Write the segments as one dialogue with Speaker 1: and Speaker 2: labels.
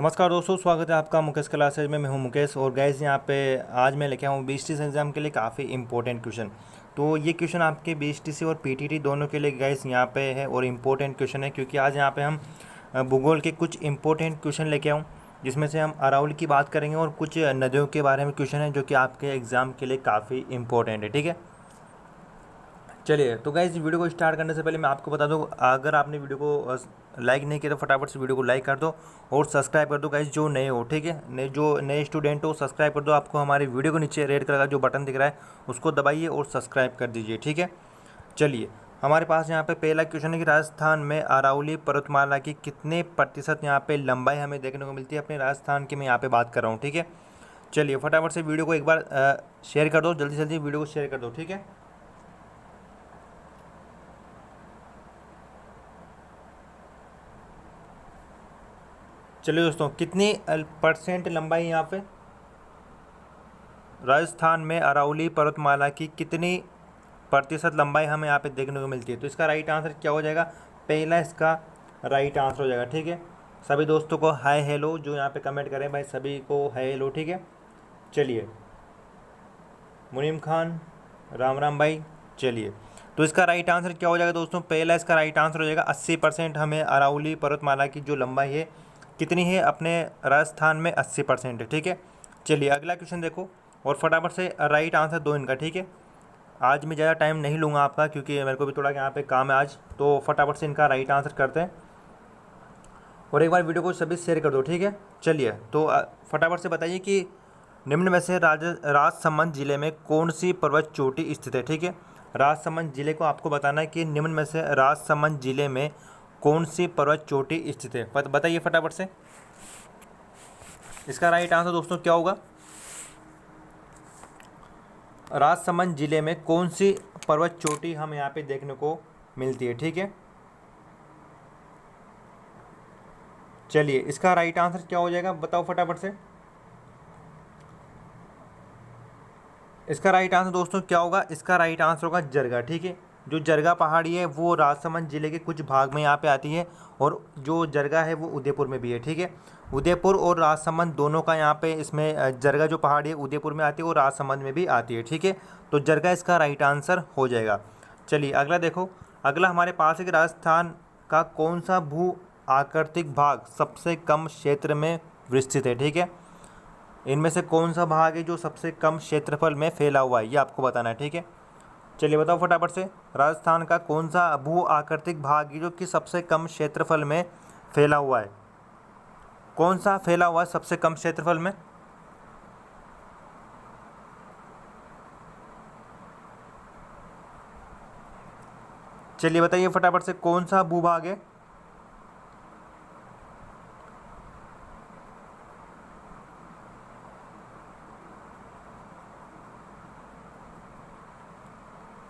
Speaker 1: नमस्कार दोस्तों, स्वागत है आपका मुकेश क्लासेज में। मैं हूं मुकेश और गैस यहाँ पे आज मैं लेके आया हूँ बीएसटीसी एग्ज़ाम के लिए काफ़ी इंपॉर्टेंट क्वेश्चन। तो ये क्वेश्चन आपके बीएसटीसी और पीटीटी दोनों के लिए गैस यहाँ पे है और इम्पोर्टेंट क्वेश्चन है, क्योंकि आज यहाँ पे हम भूगोल के कुछ इंपॉर्टेंट क्वेश्चन लेके आऊँ, जिसमें से हम अरावली की बात करेंगे और कुछ नदियों के बारे में क्वेश्चन है जो कि आपके एग्ज़ाम के लिए काफ़ी इंपॉर्टेंट है। ठीक है, चलिए तो गाइस वीडियो को स्टार्ट करने से पहले मैं आपको बता दूं, अगर आपने वीडियो को लाइक नहीं किया तो फटाफट से वीडियो को लाइक कर दो और सब्सक्राइब कर दो गाइस, जो नए हो। ठीक है, जो नए स्टूडेंट हो सब्सक्राइब कर दो। आपको हमारी वीडियो को नीचे रेड कलर का जो बटन दिख रहा है उसको दबाइए और सब्सक्राइब कर दीजिए। ठीक है, चलिए हमारे पास यहाँ पे पहला क्वेश्चन है कि राजस्थान में अरावली पर्वतमाला की कितने प्रतिशत यहाँ पे लंबाई हमें देखने को मिलती है। अपने राजस्थान की मैं यहाँ पे बात कर रहा हूँ। ठीक है, चलिए फटाफट से वीडियो को एक बार शेयर कर दो, जल्दी जल्दी वीडियो को शेयर कर दो। ठीक है, चलिए दोस्तों, कितनी परसेंट लंबाई यहाँ पे राजस्थान में अरावली पर्वतमाला की कितनी प्रतिशत लंबाई हमें यहाँ पे देखने को मिलती है। तो इसका राइट आंसर क्या हो जाएगा? पहला इसका राइट आंसर हो जाएगा। ठीक है, सभी दोस्तों को हाय हेलो जो यहाँ पे कमेंट करें भाई, सभी को हाय हेलो। ठीक है, चलिए मुनीम खान, राम राम भाई। चलिए तो इसका राइट आंसर क्या हो जाएगा दोस्तों? पहला इसका राइट आंसर हो जाएगा 80% हमें अरावली पर्वतमाला की जो लंबाई है कितनी है अपने राजस्थान में, 80% है। ठीक है, चलिए अगला क्वेश्चन देखो और फटाफट से राइट आंसर दो इनका। ठीक है, आज मैं ज़्यादा टाइम नहीं लूँगा आपका, क्योंकि मेरे को भी थोड़ा यहाँ पे काम है आज, तो फटाफट से इनका राइट आंसर करते हैं और एक बार वीडियो को सभी शेयर कर दो। ठीक है, चलिए तो फटाफट से बताइए कि निम्न में से राजसमंद जिले में कौन सी पर्वत चोटी स्थित है। ठीक है, राजसमंद जिले को आपको बताना है कि निम्न में से राजसमंद जिले में कौन सी पर्वत चोटी स्थित है। बताइए फटाफट से। इसका राइट आंसर दोस्तों क्या होगा? राजसमंद जिले में कौन सी पर्वत चोटी हम यहाँ पे देखने को मिलती है। ठीक है, चलिए इसका राइट आंसर क्या हो जाएगा बताओ फटाफट से। इसका राइट आंसर दोस्तों क्या होगा? इसका राइट आंसर होगा जरगा। ठीक है, जो जरगा पहाड़ी है वो राजसमंद जिले के कुछ भाग में यहाँ पे आती है और जो जरगा है वो उदयपुर में भी है। ठीक है, उदयपुर और राजसमंद दोनों का यहाँ पे इसमें जरगा जो पहाड़ी है उदयपुर में आती है और राजसमंद में भी आती है। ठीक है, तो जरगा इसका राइट आंसर हो जाएगा। चलिए अगला देखो, अगला हमारे पास है कि राजस्थान का कौन सा भू आकृतिक भाग सबसे कम क्षेत्र में विस्तृत है। ठीक है, इनमें से कौन सा भाग है जो सबसे कम क्षेत्रफल में फैला हुआ है, ये आपको बताना है। ठीक है, चलिए बताओ फटाफट से, राजस्थान का कौन सा भू आकृतिक भाग है जो कि सबसे कम क्षेत्रफल में फैला हुआ है? कौन सा फैला हुआ है सबसे कम क्षेत्रफल में? चलिए बताइए फटाफट से, कौन सा भूभाग है?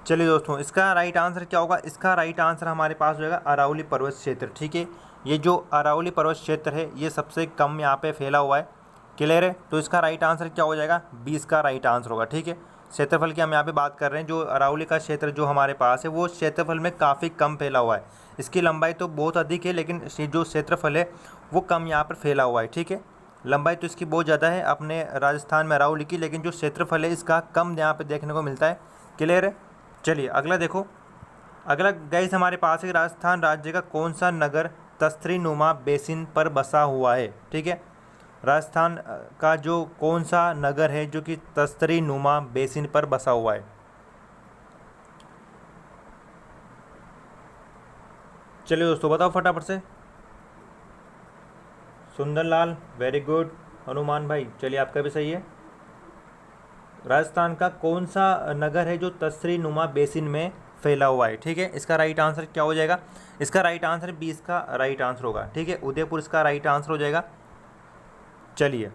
Speaker 1: चलिए दोस्तों, इसका राइट आंसर क्या होगा? इसका राइट आंसर हमारे पास हो जाएगा अरावली पर्वत क्षेत्र। ठीक है, ये जो अरावली पर्वत क्षेत्र है ये सबसे कम यहाँ पे फैला हुआ है। क्लियर है? तो इसका राइट आंसर क्या हो जाएगा? 20 का राइट आंसर होगा। ठीक है, क्षेत्रफल की हम यहाँ पे बात कर रहे हैं, जो अरावली का क्षेत्र जो हमारे पास है वो क्षेत्रफल में काफ़ी कम फैला हुआ है। इसकी लंबाई तो बहुत अधिक है, लेकिन जो क्षेत्रफल है वो कम यहाँ पर फैला हुआ है। ठीक है, लंबाई तो इसकी बहुत ज़्यादा है अपने राजस्थान में अरावली की, लेकिन जो क्षेत्रफल है इसका कम यहाँ पर देखने को मिलता है। क्लियर है? चलिए अगला देखो, अगला गाइस हमारे पास है राजस्थान राज्य का कौन सा नगर तस्तरी नुमा बेसिन पर बसा हुआ है। ठीक है, राजस्थान का जो कौन सा नगर है जो कि तस्तरी नुमा बेसिन पर बसा हुआ है? चलिए दोस्तों बताओ फटाफट से। सुंदरलाल वेरी गुड, हनुमान भाई चलिए आपका भी सही है। राजस्थान का कौन सा नगर है जो तसरी नुमा बेसिन में फैला हुआ है? ठीक है, इसका राइट आंसर क्या हो जाएगा? इसका राइट आंसर 20 का राइट आंसर होगा। ठीक है, उदयपुर इसका राइट आंसर हो जाएगा। चलिए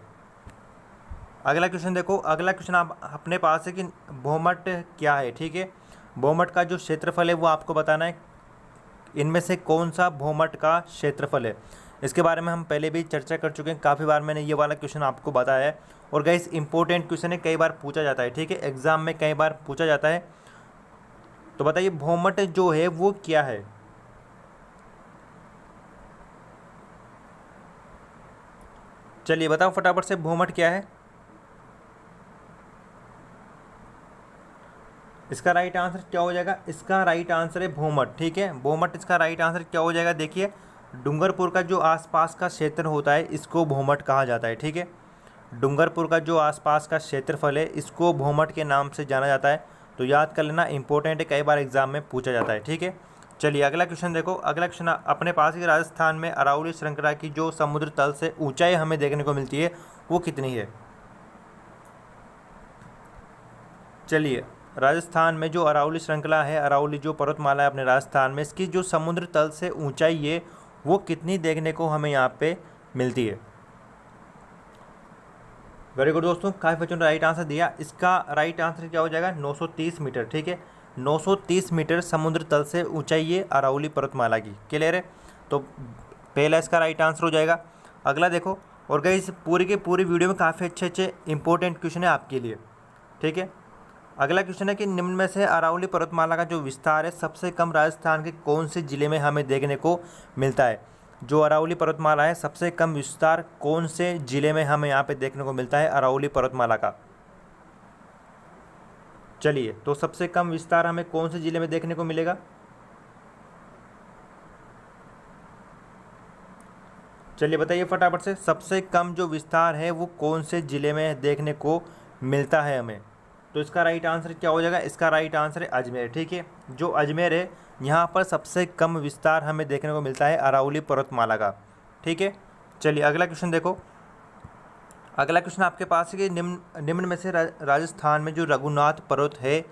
Speaker 1: अगला क्वेश्चन देखो, अगला क्वेश्चन आप अपने पास है कि भौमट क्या है। ठीक है, भौमट का जो क्षेत्रफल है वो आपको बताना है, इनमें से कौन सा भौमट का क्षेत्रफल है। इसके बारे में हम पहले भी चर्चा कर चुके हैं, काफ़ी बार मैंने ये वाला क्वेश्चन आपको बताया है और गाइस इंपॉर्टेंट क्वेश्चन है, कई बार पूछा जाता है। ठीक है, एग्जाम में कई बार पूछा जाता है। तो बताइए भौमट जो है वो क्या है? चलिए बताओ फटाफट से भूमठ क्या है। इसका राइट आंसर क्या हो जाएगा, इसका राइट आंसर है भूमठ। ठीक है, भूमठ इसका राइट आंसर क्या हो जाएगा। देखिए डूंगरपुर का जो आसपास का क्षेत्र होता है इसको भूमठ कहा जाता है। ठीक है, डूंगरपुर का जो आसपास का क्षेत्रफल है इसको भूमठ के नाम से जाना जाता है। तो याद कर लेना, इंपॉर्टेंट है, कई बार एग्जाम में पूछा जाता है। ठीक है, चलिए अगला क्वेश्चन देखो। अगला क्वेश्चन अपने पास ही राजस्थान में अरावली श्रृंखला की जो समुद्र तल से ऊंचाई हमें देखने को मिलती है वो कितनी है। चलिए राजस्थान में जो अरावली श्रृंखला है, अरावली जो पर्वतमाला है अपने राजस्थान में, इसकी जो समुद्र तल से ऊंचाई है वो कितनी देखने को हमें यहाँ पे मिलती है। वेरी गुड दोस्तों, काफ़ी बच्चों ने राइट आंसर दिया। इसका राइट आंसर क्या हो जाएगा, 930 मीटर। ठीक है, 930 मीटर समुद्र तल से ऊंचाई है अरावली पर्वतमाला की। क्लियर है, तो पहला इसका राइट आंसर हो जाएगा। अगला देखो, और गाइस पूरी की पूरी वीडियो में काफ़ी अच्छे अच्छे इंपॉर्टेंट क्वेश्चन है आपके लिए। ठीक है, अगला क्वेश्चन है कि निम्न में से अरावली पर्वतमाला का जो विस्तार है सबसे कम राजस्थान के कौन से जिले में हमें देखने को मिलता है। जो अरावली पर्वतमाला है सबसे कम विस्तार कौन से जिले में हमें यहाँ पे देखने को मिलता है अरावली पर्वतमाला का। चलिए, तो सबसे कम विस्तार हमें कौन से जिले में देखने को मिलेगा। चलिए बताइए फटाफट से, सबसे कम जो विस्तार है वो कौन से जिले में देखने को मिलता है हमें। तो इसका राइट आंसर क्या हो जाएगा, इसका राइट आंसर है अजमेर। ठीक है, जो अजमेर है यहाँ पर सबसे कम विस्तार हमें देखने को मिलता है अरावली पर्वतमाला का। ठीक है, चलिए अगला क्वेश्चन देखो। अगला क्वेश्चन आपके पास है कि निम्न में से राजस्थान में जो रघुनाथ पर्वत है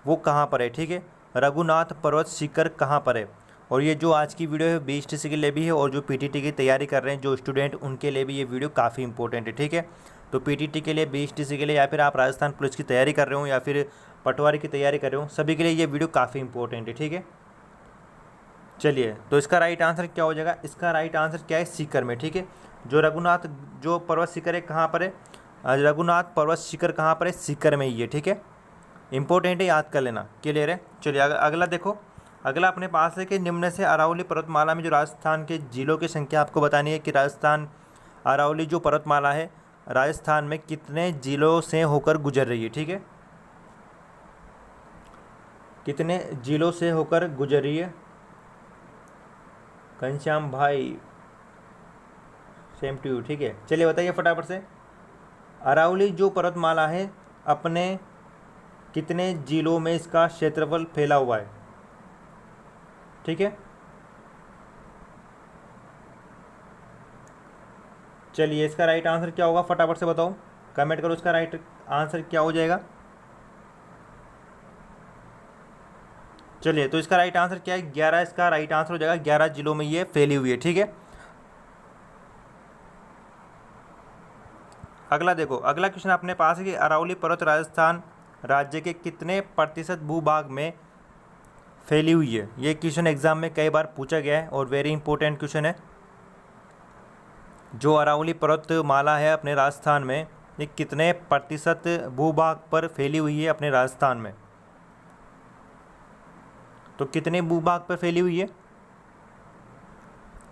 Speaker 1: वो कहाँ पर है। ठीक है, रघुनाथ पर्वत शिखर कहाँ पर है। और ये जो आज की वीडियो है BSTC के लिए भी है और जो PTT की तैयारी कर रहे हैं जो स्टूडेंट उनके लिए भी ये वीडियो काफ़ी इंपॉर्टेंट है। ठीक है, तो PTT के लिए, BSTC के लिए, या फिर आप राजस्थान पुलिस की तैयारी कर रहे हो या फिर पटवारी की तैयारी कर रहे हो, सभी के लिए ये वीडियो काफ़ी इंपॉर्टेंट है। ठीक है, चलिए तो इसका राइट आंसर क्या हो जाएगा, इसका राइट आंसर क्या है, सीकर में। ठीक है, जो रघुनाथ जो पर्वत शिखर है कहाँ पर है, रघुनाथ पर्वत शिखर कहाँ पर है, सीकर में ही है। ठीक है, इंपॉर्टेंट है, याद कर लेना। क्लियर है, चलिए अगला देखो। अगला अपने पास है कि निम्न से अरावली पर्वतमाला में जो राजस्थान के जिलों की संख्या आपको बतानी है कि राजस्थान अरावली जो पर्वतमाला है राजस्थान में कितने जिलों से होकर गुजर रही है। ठीक है, कितने जिलों से होकर गुजर रही है। घनश्याम भाई सेम टू यू। ठीक है, चलिए बताइए फटाफट से, अरावली जो पर्वतमाला है अपने कितने जिलों में इसका क्षेत्रफल फैला हुआ है। ठीक है, चलिए इसका राइट आंसर क्या होगा फटाफट से बताओ, कमेंट करो इसका राइट आंसर क्या हो जाएगा। चलिए तो इसका राइट आंसर क्या है, 11 इसका राइट आंसर हो जाएगा। 11 जिलों में ये फैली हुई है। ठीक है, अगला देखो। अगला क्वेश्चन अपने पास है कि अरावली पर्वत राजस्थान राज्य के कितने प्रतिशत भूभाग में फैली हुई है। ये क्वेश्चन एग्जाम में कई बार पूछा गया है और वेरी इंपॉर्टेंट क्वेश्चन है। जो अरावली पर्वतमाला है अपने राजस्थान में ये कितने प्रतिशत भूभाग पर फैली हुई है अपने राजस्थान में। तो कितने भूभाग पर फैली हुई है,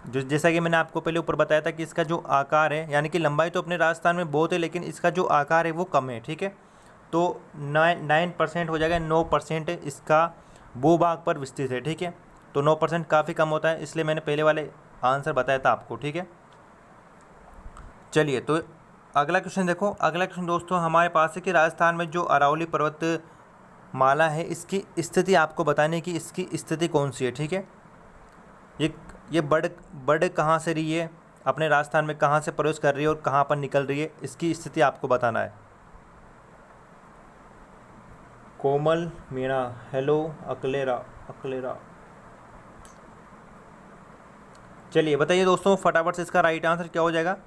Speaker 1: जो जैसा कि मैंने आपको पहले ऊपर बताया था कि इसका जो आकार है, यानी कि लंबाई तो अपने राजस्थान में बहुत है लेकिन इसका जो आकार है वो कम है। ठीक है, तो 9% हो जाएगा, 9% इसका भूभाग पर विस्तृत है। ठीक है, तो 9% काफ़ी कम होता है, इसलिए मैंने पहले वाले आंसर बताया था आपको। ठीक है, चलिए तो अगला क्वेश्चन देखो। अगला क्वेश्चन दोस्तों हमारे पास है कि राजस्थान में जो अरावली पर्वत माला है इसकी स्थिति आपको बताने की, इसकी स्थिति कौन सी है। ठीक है, ये बढ़ कहाँ से रही है, अपने राजस्थान में कहाँ से प्रवेश कर रही है और कहाँ पर निकल रही है, इसकी स्थिति आपको बताना है। कोमल मीणा, हेलो अकलेरा। चलिए बताइए दोस्तों फटाफट से इसका राइट आंसर क्या हो जाएगा।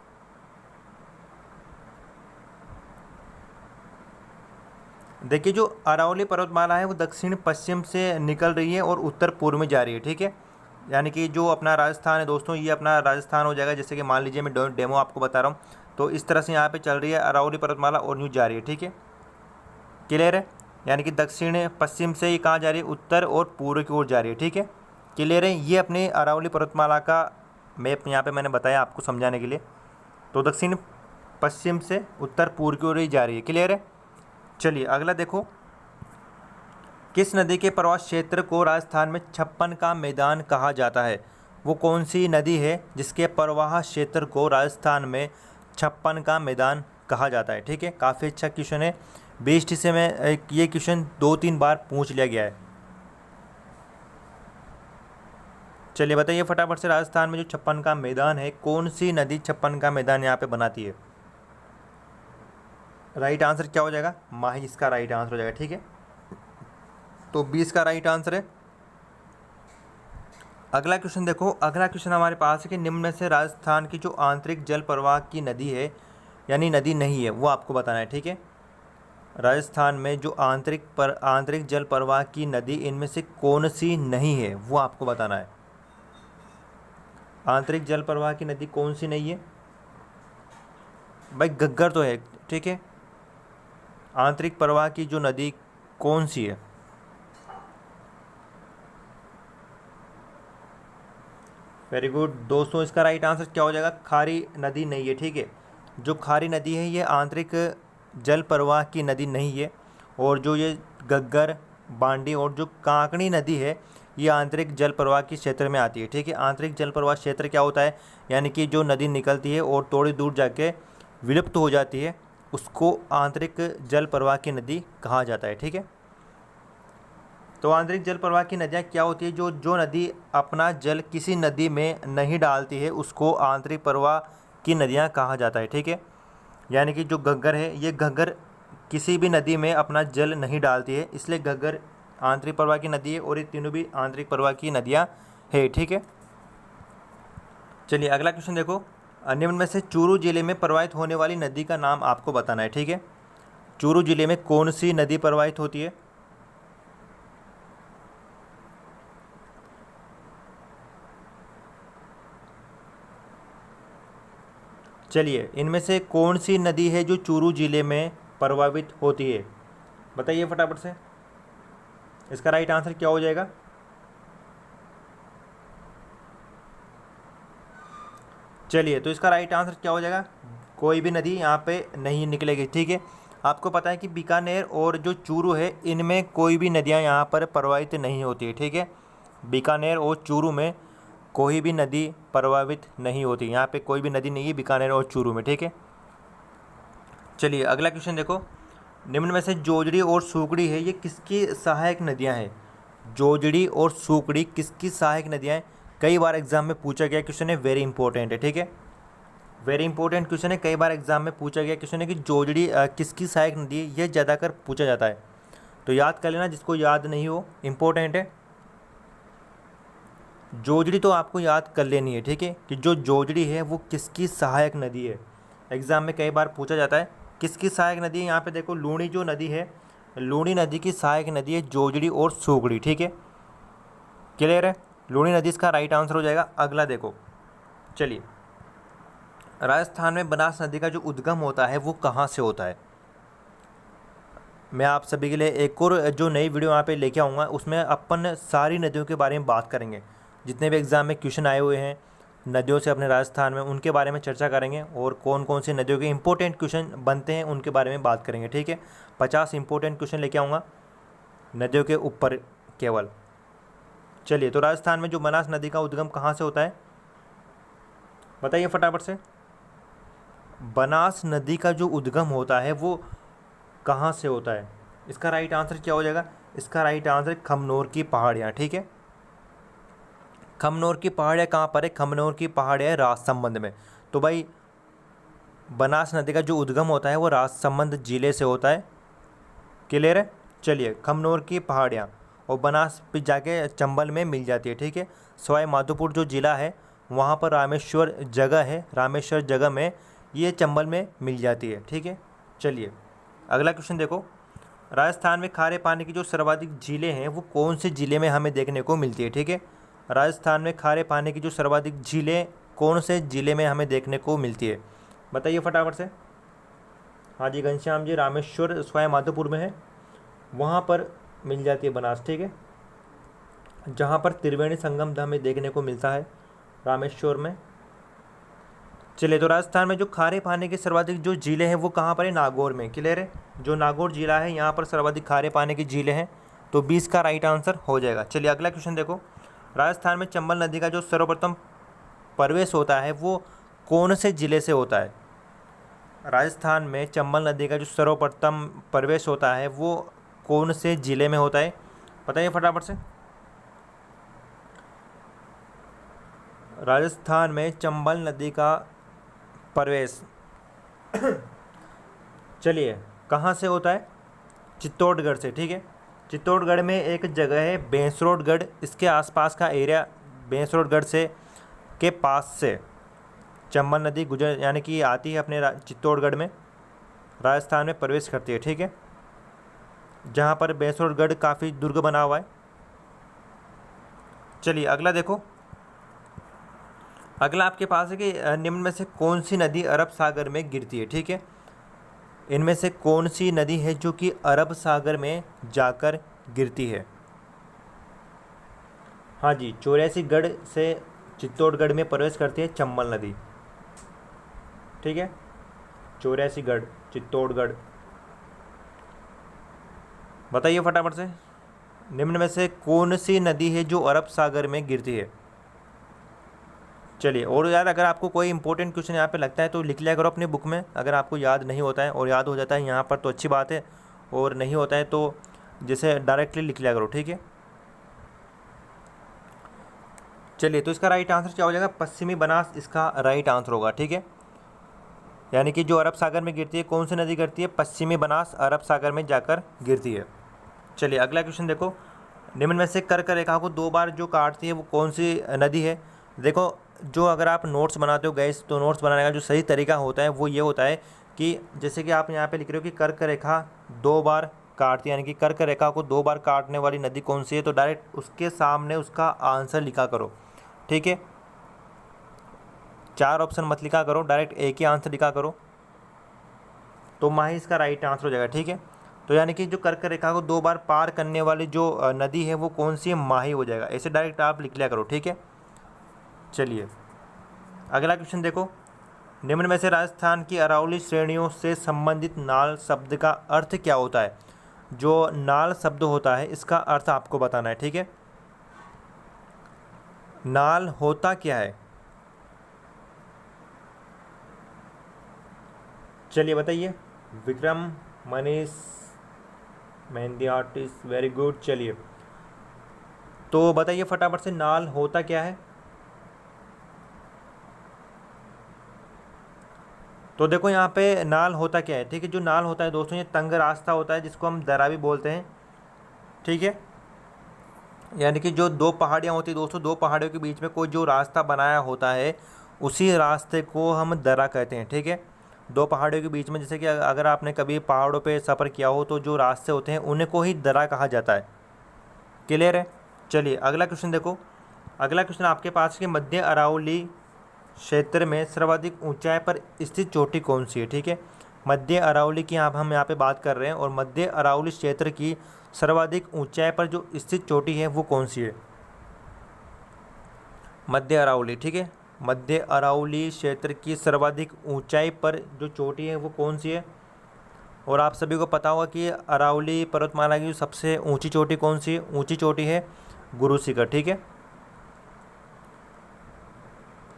Speaker 1: देखिए जो अरावली पर्वतमाला है वो दक्षिण पश्चिम से निकल रही है और उत्तर पूर्व में जा रही है। ठीक है, यानी कि जो अपना राजस्थान है दोस्तों, ये अपना राजस्थान हो जाएगा। जैसे कि मान लीजिए मैं डेमो आपको बता रहा हूँ, तो इस तरह से यहाँ पे चल रही है अरावली पर्वतमाला और न्यूज जा रही है। ठीक है, क्लियर है, यानी कि दक्षिण पश्चिम से ये कहाँ जा रही है, उत्तर और पूर्व की ओर जा रही है। ठीक है, क्लियर है, ये अपने अरावली पर्वतमाला का मैप यहाँ पे मैंने बताया आपको समझाने के लिए। तो दक्षिण पश्चिम से उत्तर पूर्व की ओर ही जा रही है। क्लियर है। चलिए अगला देखो, किस नदी के प्रवाह क्षेत्र को राजस्थान में छप्पन का मैदान कहा जाता है? वो कौन सी नदी है जिसके प्रवाह क्षेत्र को राजस्थान में छप्पन का मैदान कहा जाता है? ठीक है, काफ़ी अच्छा क्वेश्चन है। BST से मैं ये क्वेश्चन 2-3 बार पूछ लिया गया है। चलिए बताइए फटाफट से, राजस्थान में जो छप्पन का मैदान है, कौन सी नदी छप्पन का मैदान यहाँ पे बनाती है? राइट आंसर क्या हो जाएगा? माही इसका राइट आंसर हो जाएगा। ठीक है, तो 20 का राइट आंसर है। अगला क्वेश्चन देखो, अगला क्वेश्चन हमारे पास है कि निम्न में से राजस्थान की जो आंतरिक जल प्रवाह की नदी है, यानी नदी नहीं है, वो आपको बताना है। ठीक है, राजस्थान में जो आंतरिक जल प्रवाह की नदी इनमें से कौन सी नहीं है, वो आपको बताना है। आंतरिक जल प्रवाह की नदी कौन सी नहीं है? भाई घग्गर तो है। ठीक है, आंतरिक प्रवाह की जो नदी कौन सी है? वेरी गुड दोस्तों, इसका राइट आंसर क्या हो जाएगा? खारी नदी नहीं है। ठीक है, जो खारी नदी है ये आंतरिक जल प्रवाह की नदी नहीं है, और जो ये घग्गर, बांडी और जो कांकणी नदी है ये आंतरिक जल प्रवाह के क्षेत्र में आती है। ठीक है, आंतरिक जल प्रवाह क्षेत्र क्या होता है? यानी कि जो नदी निकलती है और थोड़ी दूर जाके विलुप्त हो जाती है, उसको आंतरिक जल प्रवाह की नदी कहा जाता है। ठीक है, तो आंतरिक जल प्रवाह की नदियाँ क्या होती है? जो नदी अपना जल किसी नदी में नहीं डालती है, उसको आंतरिक प्रवाह की नदियाँ कहा जाता है। ठीक है, यानी कि जो घग्गर है, ये घग्गर किसी भी नदी में अपना जल नहीं डालती है, इसलिए घग्गर आंतरिक प्रवाह की नदी है, और ये तीनों भी आंतरिक प्रवाह की नदियाँ है। ठीक है, चलिए अगला क्वेश्चन देखो, निम्न में से चूरू जिले में प्रवाहित होने वाली नदी का नाम आपको बताना है। ठीक है, चूरू जिले में कौन सी नदी प्रवाहित होती है? चलिए, इनमें से कौन सी नदी है जो चूरू जिले में प्रभावित होती है? बताइए फटाफट से, इसका राइट आंसर क्या हो जाएगा? चलिए, तो इसका राइट आंसर क्या हो जाएगा? कोई भी नदी यहाँ पे नहीं निकलेगी। ठीक है, आपको पता है कि बीकानेर और जो चूरू है, इनमें कोई भी नदियाँ यहाँ पर प्रवाहित नहीं होती है। ठीक है, बीकानेर और चूरू में कोई भी नदी प्रभावित नहीं होती, यहाँ पे कोई भी नदी नहीं है बीकानेर और चूरू में। ठीक है, चलिए अगला क्वेश्चन देखो, निम्न में से जोजड़ी और सूकड़ी है, ये किसकी सहायक नदियाँ हैं? जोजड़ी और सूकड़ी किसकी सहायक नदियाँ हैं? कई बार एग्जाम में पूछा गया क्वेश्चन है, वेरी इंपॉर्टेंट है। ठीक है, वेरी इंपॉर्टेंट क्वेश्चन है, कई बार एग्जाम में पूछा गया क्वेश्चन है कि जोजड़ी किसकी सहायक नदी है, ये ज़्यादातर पूछा जाता है, तो याद कर लेना, जिसको याद नहीं हो, इम्पोर्टेंट है। जोजड़ी तो आपको याद कर लेनी है। ठीक है, कि जो जोजड़ी है वो किसकी सहायक नदी है, एग्जाम में कई बार पूछा जाता है। किसकी सहायक नदी है? यहाँ पे देखो, लूणी जो नदी है, लूणी नदी की सहायक नदी है जोजड़ी और सूगड़ी। ठीक है, क्लियर है, लूणी नदी इसका राइट आंसर हो जाएगा। अगला देखो, चलिए, राजस्थान में बनास नदी का जो उद्गम होता है वो कहाँ से होता है? मैं आप सभी के लिए एक और जो नई वीडियो यहाँ पे लेके आऊँगा, उसमें अपन सारी नदियों के बारे में बात करेंगे, जितने भी एग्ज़ाम में क्वेश्चन आए हुए हैं नदियों से अपने राजस्थान में, उनके बारे में चर्चा करेंगे, और कौन कौन सी नदियों के इंपॉर्टेंट क्वेश्चन बनते हैं उनके बारे में बात करेंगे। ठीक है, 50 इंपॉर्टेंट क्वेश्चन लेके आऊँगा नदियों के ऊपर केवल। चलिए, तो राजस्थान में जो बनास नदी का उद्गम कहाँ से होता है, बताइए फटाफट से। बनास नदी का जो उद्गम होता है वो कहाँ से होता है? इसका राइट आंसर क्या हो जाएगा? इसका राइट आंसर खमनोर की पहाड़ियाँ। ठीक है, खमनोर की पहाड़ियाँ कहाँ पर है? खमनोर की पहाड़ियाँ राजसमंद में। तो भाई बनास नदी का जो उद्गम होता है वो राजसमंद जिले से होता है। क्लियर है, चलिए, खमनोर की पहाड़ियाँ, और बनास पे जाके चंबल में मिल जाती है। ठीक है, सवाई माधोपुर जो ज़िला है वहाँ पर रामेश्वर जगह है, रामेश्वर जगह में ये चंबल में मिल जाती है। ठीक है, चलिए अगला क्वेश्चन देखो, राजस्थान में खारे पानी की जो सर्वाधिक झीलें हैं वो कौन से ज़िले में हमें देखने को मिलती है? ठीक है, राजस्थान में खारे पानी की जो सर्वाधिक झीलें कौन से ज़िले में हमें देखने को मिलती है? बताइए फटाफट से। हाँ जी घनश्याम जी, रामेश्वर सवाई माधोपुर में है, वहाँ पर मिल जाती है बनास। ठीक है, जहाँ पर त्रिवेणी संगम हमें देखने को मिलता है रामेश्वर में। चलिए, तो राजस्थान में जो खारे पानी की सर्वाधिक जो झीलें हैं वो कहाँ पर है? नागौर में। क्लियर है? जो नागौर जिला है यहाँ पर सर्वाधिक खारे पानी की झीलें हैं, तो 20 का राइट आंसर हो जाएगा। चलिए अगला क्वेश्चन देखो, राजस्थान में चंबल नदी का जो सर्वप्रथम प्रवेश होता है वो कौन से ज़िले से होता है? राजस्थान में चंबल नदी का जो सर्वप्रथम प्रवेश होता है वो कौन से ज़िले में होता है? बताइए फटाफट से। राजस्थान में चंबल नदी का प्रवेश चलिए कहाँ से होता है? चित्तौड़गढ़ से। ठीक है, चित्तौड़गढ़ में एक जगह है बेंसरोडगढ़, इसके आसपास का एरिया बेंसरोडगढ़ से के पास से चंबल नदी गुजर यानी कि आती है अपने चित्तौड़गढ़ में, राजस्थान में प्रवेश करती है। ठीक है, जहाँ पर बेंसरोडगढ़ काफ़ी दुर्ग बना हुआ है। चलिए अगला देखो, अगला आपके पास है कि निम्न में से कौन सी नदी अरब सागर में गिरती है? ठीक है, इनमें से कौन सी नदी है जो कि अरब सागर में जाकर गिरती है? हाँ जी, 84गढ़ से चित्तौड़गढ़ में प्रवेश करती है चंबल नदी। ठीक है, 84गढ़ चित्तौड़गढ़। बताइए फटाफट से, निम्न में से कौन सी नदी है जो अरब सागर में गिरती है? चलिए, और यार अगर आपको कोई इंपॉर्टेंट क्वेश्चन यहाँ पे लगता है तो लिख लिया करो अपनी बुक में। अगर आपको याद नहीं होता है और याद हो जाता है यहाँ पर तो अच्छी बात है, और नहीं होता है तो जैसे डायरेक्टली लिख लिया करो। ठीक है, चलिए तो इसका राइट आंसर क्या हो जाएगा? पश्चिमी बनास इसका राइट आंसर होगा। ठीक है, यानी कि जो अरब सागर में गिरती है, कौन सी नदी गिरती है? पश्चिमी बनास अरब सागर में जाकर गिरती है। चलिए अगला क्वेश्चन देखो, निम्न में से कर्क रेखा को 2 बार जो काटती है वो कौन सी नदी है? देखो, जो अगर आप नोट्स बनाते हो गैस, तो नोट्स बनाने का जो सही तरीका होता है वो ये होता है कि जैसे कि आप यहाँ पे लिख रहे हो कि कर्क रेखा 2 बार काटती है, यानी कि कर्क रेखा को 2 बार काटने वाली नदी कौन सी है, तो डायरेक्ट उसके सामने उसका आंसर लिखा करो। ठीक है, 4 ऑप्शन मत लिखा करो, डायरेक्ट एक ही आंसर लिखा करो, तो माही इसका राइट आंसर हो जाएगा। ठीक है, तो यानी कि जो कर्क रेखा को 2 बार पार करने वाली जो नदी है वो कौन सी है? माही हो जाएगा। ऐसे डायरेक्ट आप लिख लिया करो। ठीक है, चलिए अगला क्वेश्चन देखो, निम्न में से राजस्थान की अरावली श्रेणियों से संबंधित नाल शब्द का अर्थ क्या होता है? जो नाल शब्द होता है इसका अर्थ आपको बताना है। ठीक है, नाल होता क्या है? चलिए बताइए। Vikram, Manish, mehndi artist, very good. चलिए तो बताइए फटाफट से, नाल होता क्या है? तो देखो यहाँ पे नाल होता क्या है। ठीक है, जो नाल होता है दोस्तों, ये तंग रास्ता होता है जिसको हम दर्रा भी बोलते हैं। ठीक है, यानी कि जो 2 पहाड़ियाँ होती है दोस्तों, 2 पहाड़ियों के बीच में कोई जो रास्ता बनाया होता है उसी रास्ते को हम दर्रा कहते हैं। ठीक है, 2 पहाड़ियों के बीच में, जैसे कि अगर आपने कभी पहाड़ों पे सफ़र किया हो तो जो रास्ते होते हैं उन्हें को ही दर्रा कहा जाता है। क्लियर है? चलिए अगला क्वेश्चन देखो, अगला क्वेश्चन आपके पास कि मध्य अरावली क्षेत्र में सर्वाधिक ऊंचाई पर स्थित चोटी कौन सी है? ठीक है, मध्य अरावली की हम यहाँ पे बात कर रहे हैं, और मध्य अरावली क्षेत्र की सर्वाधिक ऊंचाई पर जो स्थित चोटी है वो कौन सी है? मध्य अरावली। ठीक है, मध्य अरावली क्षेत्र की सर्वाधिक ऊंचाई पर जो चोटी है वो कौन सी है? और आप सभी को पता होगा कि अरावली पर्वतमाला की सबसे ऊंची चोटी कौन सी है? ऊंची चोटी है गुरु शिखर। ठीक है,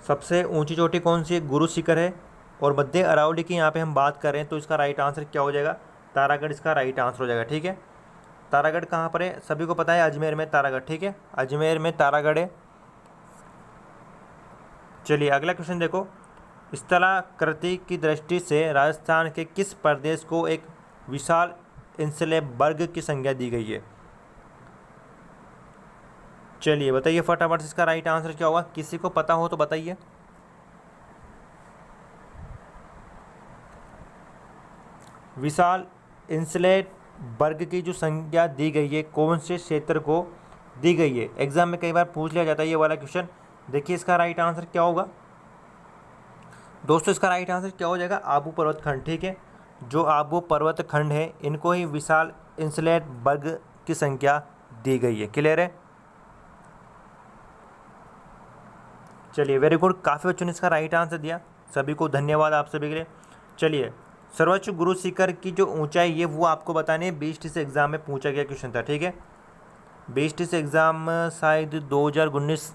Speaker 1: सबसे ऊंची चोटी कौन सी है? गुरु शिखर है। और मध्य अरावली की यहाँ पे हम बात कर रहे हैं तो इसका राइट आंसर क्या हो जाएगा? तारागढ़ इसका राइट आंसर हो जाएगा। ठीक है, तारागढ़ कहाँ पर है? सभी को पता है, अजमेर में तारागढ़। ठीक है, अजमेर में तारागढ़ है। चलिए अगला क्वेश्चन देखो, स्थलाकृति की दृष्टि से राजस्थान के किस प्रदेश को एक विशाल इंसलेबर्ग की संज्ञा दी गई है? चलिए बताइए फटाफट, इसका राइट आंसर क्या होगा? किसी को पता हो तो बताइए। विशाल इंसलेबर्ग की जो संज्ञा दी गई है कौन से क्षेत्र को दी गई है? एग्जाम में कई बार पूछ लिया जाता है ये वाला क्वेश्चन। देखिए इसका राइट आंसर क्या होगा दोस्तों, इसका राइट आंसर क्या हो जाएगा? आबू पर्वत खंड। ठीक है, जो आबू पर्वत खंड है इनको ही विशाल इंसलेबर्ग की संज्ञा दी गई है। क्लियर है? चलिए वेरी गुड, काफ़ी बच्चों ने इसका राइट आंसर दिया। सभी को धन्यवाद आप सभी के लिए। चलिए, सर्वोच्च गुरु शिखर की जो ऊंचाई है वो आपको बतानी है। BST से एग्ज़ाम में पूछा गया क्वेश्चन था, ठीक है। BST से एग्ज़ाम शायद 2019,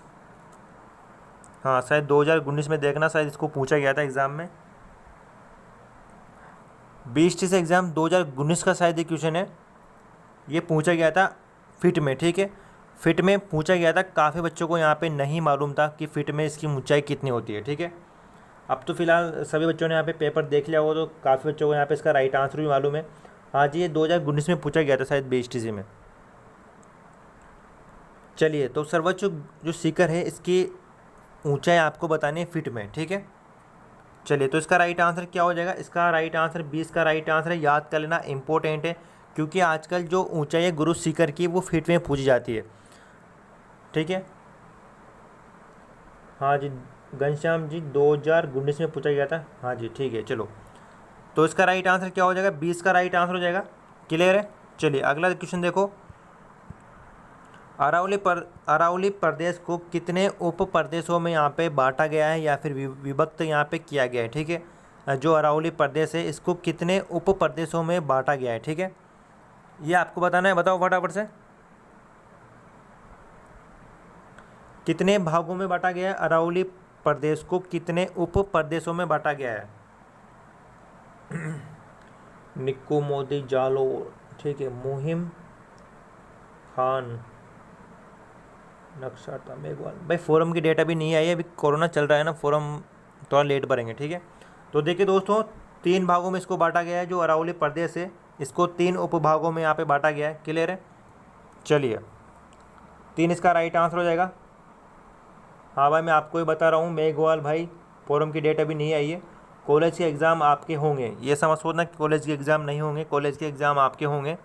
Speaker 1: हाँ शायद 2019 में देखना, शायद इसको पूछा गया था एग्ज़ाम में। BST से एग्ज़ाम 2019 का शायद ये क्वेश्चन है, ये पूछा गया था फिट में, ठीक है। फिट में पूछा गया था, काफ़ी बच्चों को यहाँ पे नहीं मालूम था कि फिट में इसकी ऊंचाई कितनी होती है, ठीक है। अब तो फिलहाल सभी बच्चों ने यहाँ पे पेपर देख लिया होगा, तो काफ़ी बच्चों को यहाँ पे इसका राइट आंसर भी मालूम है। हाँ जी, ये 2019 में पूछा गया था शायद BST में। चलिए, तो सर्वोच्च जो शिखर है इसकी ऊंचाई आपको बतानी है फिट में, ठीक है। चलिए, तो इसका राइट आंसर क्या हो जाएगा? इसका राइट आंसर 20 का राइट आंसर है। याद कर लेना, इंपॉर्टेंट है, क्योंकि आजकल जो ऊंचाई है गुरु शिखर की वो फीट में पूछी जाती है, ठीक है। हाँ जी घनश्याम जी, 2019 में पूछा गया था। हाँ जी ठीक है, चलो, तो इसका राइट आंसर क्या हो जाएगा? 20 का राइट आंसर हो जाएगा। क्लियर है? चलिए अगला क्वेश्चन देखो। अरावली प्रदेश को कितने उप प्रदेशों में यहाँ पे बांटा गया है या फिर विभक्त यहाँ पे किया गया है, ठीक है। जो अरावली प्रदेश है इसको कितने उप प्रदेशों में बांटा गया है, ठीक है। ये आपको बताना है, बताओ फटाफट से। कितने भागों में बांटा गया है? अरावली प्रदेश को कितने उप प्रदेशों में बांटा गया है? निक्कू मोदी जालो, ठीक है। मुहिम खान, नक्शा मेघवाल। भाई फोरम की डेट अभी नहीं आई है, अभी कोरोना चल रहा है ना, फोरम थोड़ा लेट भरेंगे, ठीक है। तो देखिए दोस्तों, 3 भागों में इसको बांटा गया है। जो अरावली प्रदेश है इसको 3 उपभागों में यहाँ पे बांटा गया है। क्लियर है? चलिए, 3 इसका राइट आंसर हो जाएगा। हाँ भाई, मैं आपको ही बता रहा हूँ मेघवाल भाई, फोरम की डेट अभी नहीं आई है। कॉलेज के एग्ज़ाम आपके होंगे, ये समझ सोचना कि कॉलेज के एग्ज़ाम नहीं होंगे, कॉलेज के एग्ज़ाम आपके होंगे।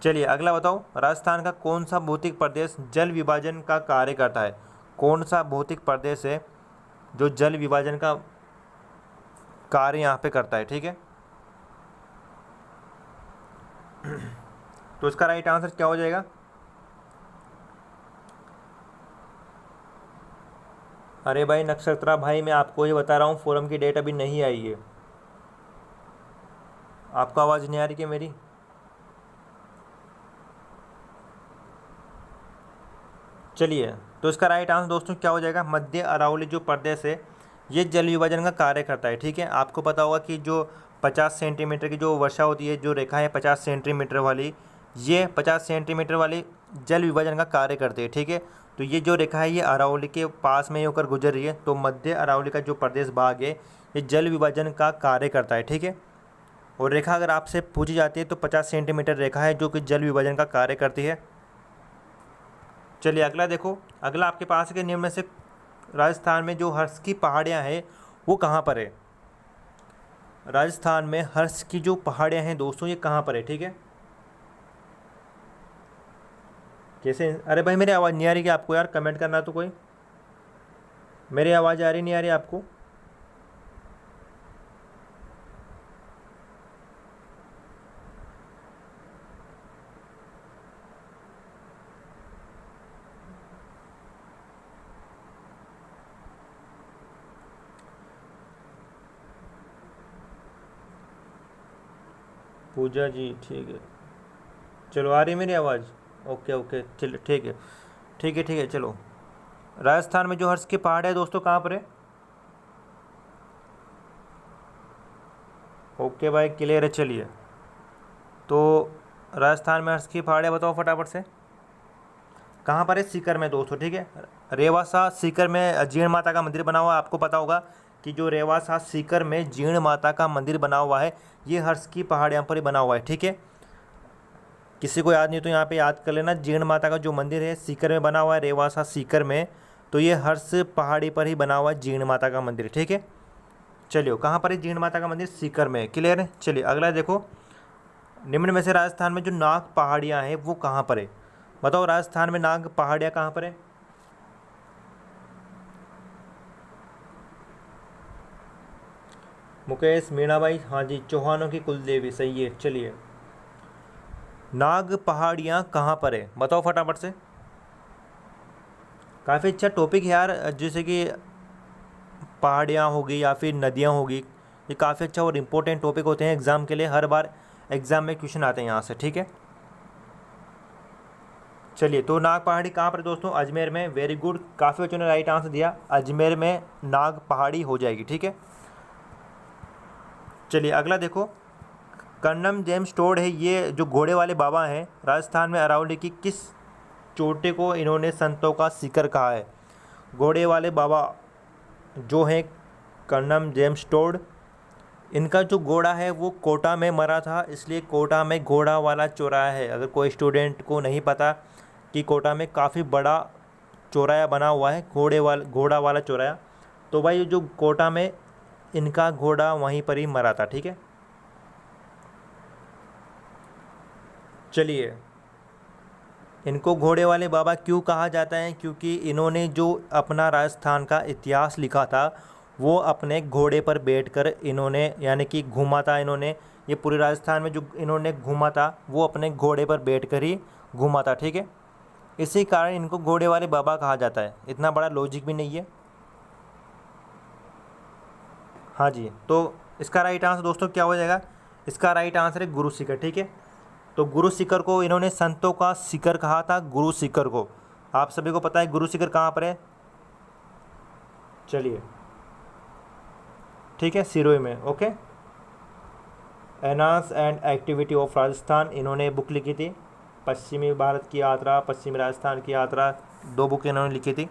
Speaker 1: चलिए अगला बताओ, राजस्थान का कौन सा भौतिक प्रदेश जल विभाजन का कार्य करता है? कौन सा भौतिक प्रदेश है जो जल विभाजन का कार्य यहाँ पे करता है, ठीक है। तो इसका राइट आंसर क्या हो जाएगा? अरे भाई नक्षत्रा भाई, मैं आपको ही बता रहा हूँ, फोरम की डेट अभी नहीं आई है। आपको आवाज़ नहीं आ रही क्या मेरी? चलिए, तो इसका राइट आंसर दोस्तों क्या हो जाएगा? मध्य अरावली जो प्रदेश है ये जल विभाजन का कार्य करता है, ठीक है। आपको पता होगा कि जो 50 सेंटीमीटर की जो वर्षा होती है, जो रेखा है 50 सेंटीमीटर वाली, ये 50 सेंटीमीटर वाली जल विभाजन का कार्य करती है, ठीक है। तो ये जो रेखा है ये अरावली के पास में ही होकर गुजर रही है, तो मध्य अरावली का जो प्रदेश भाग है ये जल विभाजन का कार्य करता है, ठीक है। और रेखा अगर आपसे पूछी जाती है तो 50 सेंटीमीटर रेखा है जो कि जल विभाजन का कार्य करती है। चलिए अगला देखो, अगला आपके पास के नियम में से राजस्थान में जो हर्ष की पहाड़ियाँ हैं वो कहाँ पर है? राजस्थान में हर्ष की जो पहाड़ियाँ हैं दोस्तों ये कहाँ पर है, ठीक है। कैसे? अरे भाई मेरी आवाज़ नहीं आ रही क्या आपको? यार कमेंट करना तो कोई, मेरी आवाज़ आ रही नहीं आ रही आपको? पूजा जी ठीक है, चलो आ रही है मेरी आवाज़? ओके ओके, चलो ठीक है ठीक है ठीक है। चलो, राजस्थान में जो हर्ष की पहाड़ है दोस्तों कहाँ पर है? ओके भाई क्लियर है। चलिए, तो राजस्थान में हर्ष की पहाड़ है, बताओ फटाफट से कहाँ पर है? सीकर में दोस्तों, ठीक है। रेवासा सीकर में जीर्ण माता का मंदिर बना हुआ है। आपको पता होगा कि जो रेवासा सीकर में जीर्ण माता का मंदिर बना हुआ है ये हर्ष की पहाड़ियों पर ही बना हुआ है, ठीक है। किसी को याद नहीं तो यहाँ पे याद कर लेना, जीर्ण माता का जो मंदिर है सीकर में बना हुआ है, रेवासा सीकर में, तो ये हर्ष पहाड़ी पर ही बना हुआ है जीर्ण माता का मंदिर, ठीक है। चलिए, कहाँ पर है जीर्ण माता का मंदिर? सीकर में। क्लियर है? चलिए अगला देखो, निम्न में से राजस्थान में जो नाग पहाड़ियाँ हैं वो कहाँ पर है? बताओ राजस्थान में नाग पहाड़ियाँ कहाँ पर है? मुकेश मीणाबाई, हाँ जी, चौहानों की कुल देवी, सही है। चलिए, नाग पहाड़ियाँ कहाँ पर है बताओ फटाफट से। काफ़ी अच्छा टॉपिक है यार, जैसे कि पहाड़ियाँ होगी या फिर नदियाँ होगी, ये काफ़ी अच्छा और इम्पोर्टेंट टॉपिक होते हैं एग्ज़ाम के लिए, हर बार एग्ज़ाम में क्वेश्चन आते हैं यहाँ से, ठीक है। चलिए, तो नाग पहाड़ी कहाँ पर दोस्तों? अजमेर में। वेरी गुड, काफ़ी बच्चों ने राइट आंसर दिया, अजमेर में नाग पहाड़ी हो जाएगी, ठीक है। चलिए अगला देखो, कर्नम जेम्स टोड है, ये जो घोड़े वाले बाबा हैं, राजस्थान में अरावली की किस चोटी को इन्होंने संतों का शिखर कहा है? घोड़े वाले बाबा जो हैं कर्नम जेम्स टोड, इनका जो घोड़ा है वो कोटा में मरा था, इसलिए कोटा में घोड़ा वाला चौराहा है। अगर कोई स्टूडेंट को नहीं पता कि कोटा में काफ़ी बड़ा चौराहा बना हुआ है, घोड़ा वाला चौराहा, तो भाई जो कोटा में इनका घोड़ा वहीं पर ही मरा था, ठीक है। चलिए, इनको घोड़े वाले बाबा क्यों कहा जाता है? क्योंकि इन्होंने जो अपना राजस्थान का इतिहास लिखा था वो अपने घोड़े पर बैठकर इन्होंने, यानी कि घूमा था इन्होंने, ये पूरे राजस्थान में जो इन्होंने घूमा था वो अपने घोड़े पर बैठकर ही घूमा था, ठीक है। इसी कारण इनको घोड़े वाले बाबा कहा जाता है। इतना बड़ा लॉजिक भी नहीं है। हाँ जी, तो इसका राइट आंसर दोस्तों क्या हो जाएगा? इसका राइट आंसर है गुरु शिखर, ठीक है। तो गुरु शिखर को इन्होंने संतों का शिखर कहा था, गुरु शिखर को। आप सभी को पता है गुरु शिखर कहाँ पर है? चलिए, ठीक है, सिरोही में। Okay, annals and activity of Rajasthan, इन्होंने बुक लिखी थी, पश्चिमी भारत की यात्रा, पश्चिमी राजस्थान की यात्रा, 2 बुक इन्होंने लिखी थी।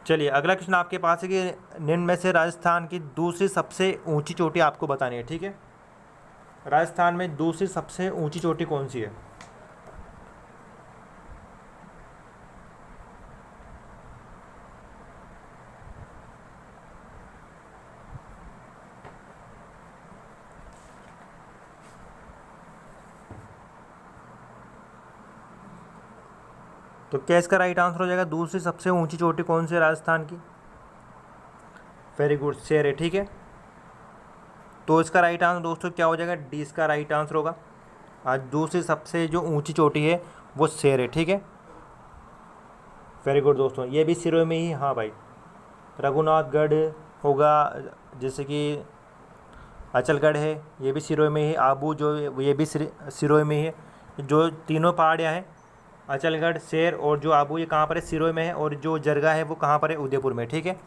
Speaker 1: चलिए अगला क्वेश्चन आपके पास है कि निम्न में से राजस्थान की दूसरी सबसे ऊंची चोटी आपको बतानी है, ठीक है। राजस्थान में दूसरी सबसे ऊंची चोटी कौन सी है? तो क्या इसका राइट आंसर हो जाएगा? दूसरी सबसे ऊंची चोटी कौन सी है राजस्थान की? वेरी गुड, शेर है, ठीक है। तो इसका राइट आंसर दोस्तों क्या हो जाएगा? डी इसका राइट आंसर होगा। आज दूसरी सबसे जो ऊंची चोटी है वो शेर है, ठीक है। वेरी गुड दोस्तों, ये भी सिरोही में ही, हाँ भाई, रघुनाथगढ़ होगा, जैसे कि अचलगढ़ है, ये भी सिरोही में ही, आबू जो ये भी सिरोही में ही है। जो तीनों पहाड़ियाँ हैं, अचलगढ़, शेर और जो आबू, ये कहाँ पर है? सिरोही में है। और जो जरगा है वो कहाँ पर है? उदयपुर में, ठीक है।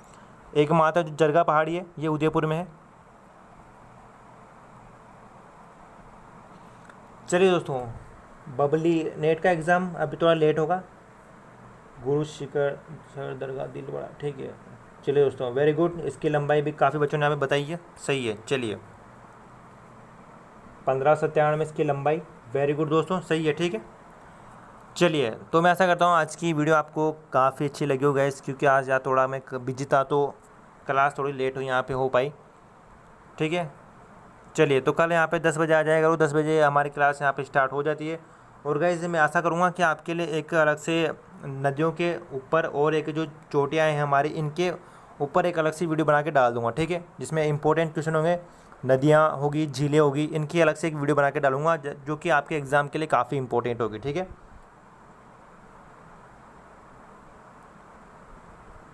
Speaker 1: एक मात्र जो जरगा पहाड़ी है ये उदयपुर में है। चलिए दोस्तों, बबली नेट का एग्ज़ाम अभी थोड़ा लेट होगा, गुरु शिखर सर दरगाह दिलवाड़ा, ठीक है। चलिए दोस्तों, वेरी गुड, इसकी लंबाई भी काफ़ी बच्चों ने हमें बताई है, सही है। चलिए, 1597 इसकी लंबाई, वेरी गुड दोस्तों, सही है, ठीक है। चलिए, तो मैं ऐसा करता हूँ आज की वीडियो आपको काफ़ी अच्छी लगी हो गैस, क्योंकि आज यार थोड़ा मैं बिजी था तो क्लास थोड़ी लेट हुई यहाँ पे हो पाई, ठीक है। चलिए, तो कल यहाँ पे 10 बजे आ जाएगा करो, 10 बजे हमारी क्लास यहाँ पे स्टार्ट हो जाती है। और गाइस मैं आशा करूँगा कि आपके लिए एक अलग से नदियों के ऊपर और एक जो चोटियाँ हैं हमारी, इनके ऊपर एक अलग सी वीडियो बना के डाल दूँगा, ठीक है, जिसमें इंपॉर्टेंट क्वेश्चन होंगे, नदियाँ होगी, झीलें होगी, इनकी अलग से एक वीडियो बना के डालूंगा जो कि आपके एग्ज़ाम के लिए काफ़ी इंपॉर्टेंट होगी, ठीक है।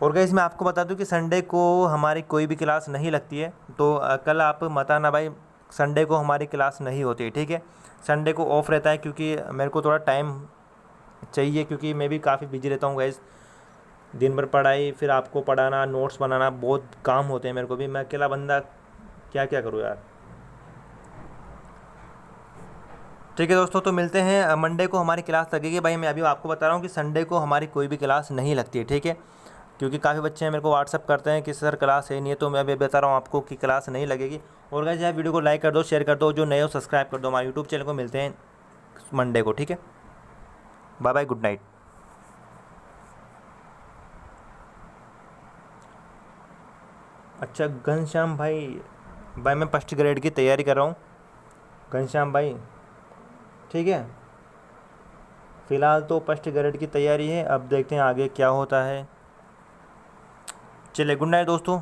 Speaker 1: और गाइस मैं आपको बता दूं कि संडे को हमारी कोई भी क्लास नहीं लगती है, तो कल आप मत आना भाई, संडे को हमारी क्लास नहीं होती है, ठीक है। संडे को ऑफ रहता है क्योंकि मेरे को थोड़ा टाइम चाहिए, क्योंकि मैं भी काफ़ी बिजी रहता हूँ गाइस, दिन भर पढ़ाई, फिर आपको पढ़ाना, नोट्स बनाना, बहुत काम होते हैं मेरे को भी, मैं अकेला बंदा क्या क्या करूँ यार। ठीक है दोस्तों, तो मिलते हैं मंडे को हमारी क्लास लगेगी। भाई मैं अभी आपको बता रहा हूँ कि संडे को हमारी कोई भी क्लास नहीं लगती है, ठीक है, क्योंकि काफ़ी बच्चे हैं मेरे को व्हाट्सअप करते हैं कि सर क्लास है नहीं है, तो मैं अभी बता रहा हूँ आपको कि क्लास नहीं लगेगी। और गाइस यार वीडियो को लाइक कर दो, शेयर कर दो, जो नए हो सब्सक्राइब कर दो हमारे यूट्यूब चैनल को। मिलते हैं मंडे को, ठीक है, बाय बाय, गुड नाइट। अच्छा घनश्याम भाई, भाई मैं फर्स्ट ग्रेड की तैयारी कर रहा हूँ घनश्याम भाई, ठीक है। फ़िलहाल तो फर्स्ट ग्रेड की तैयारी है, अब देखते हैं आगे क्या होता है। चलिए गुड नाइट दोस्तों।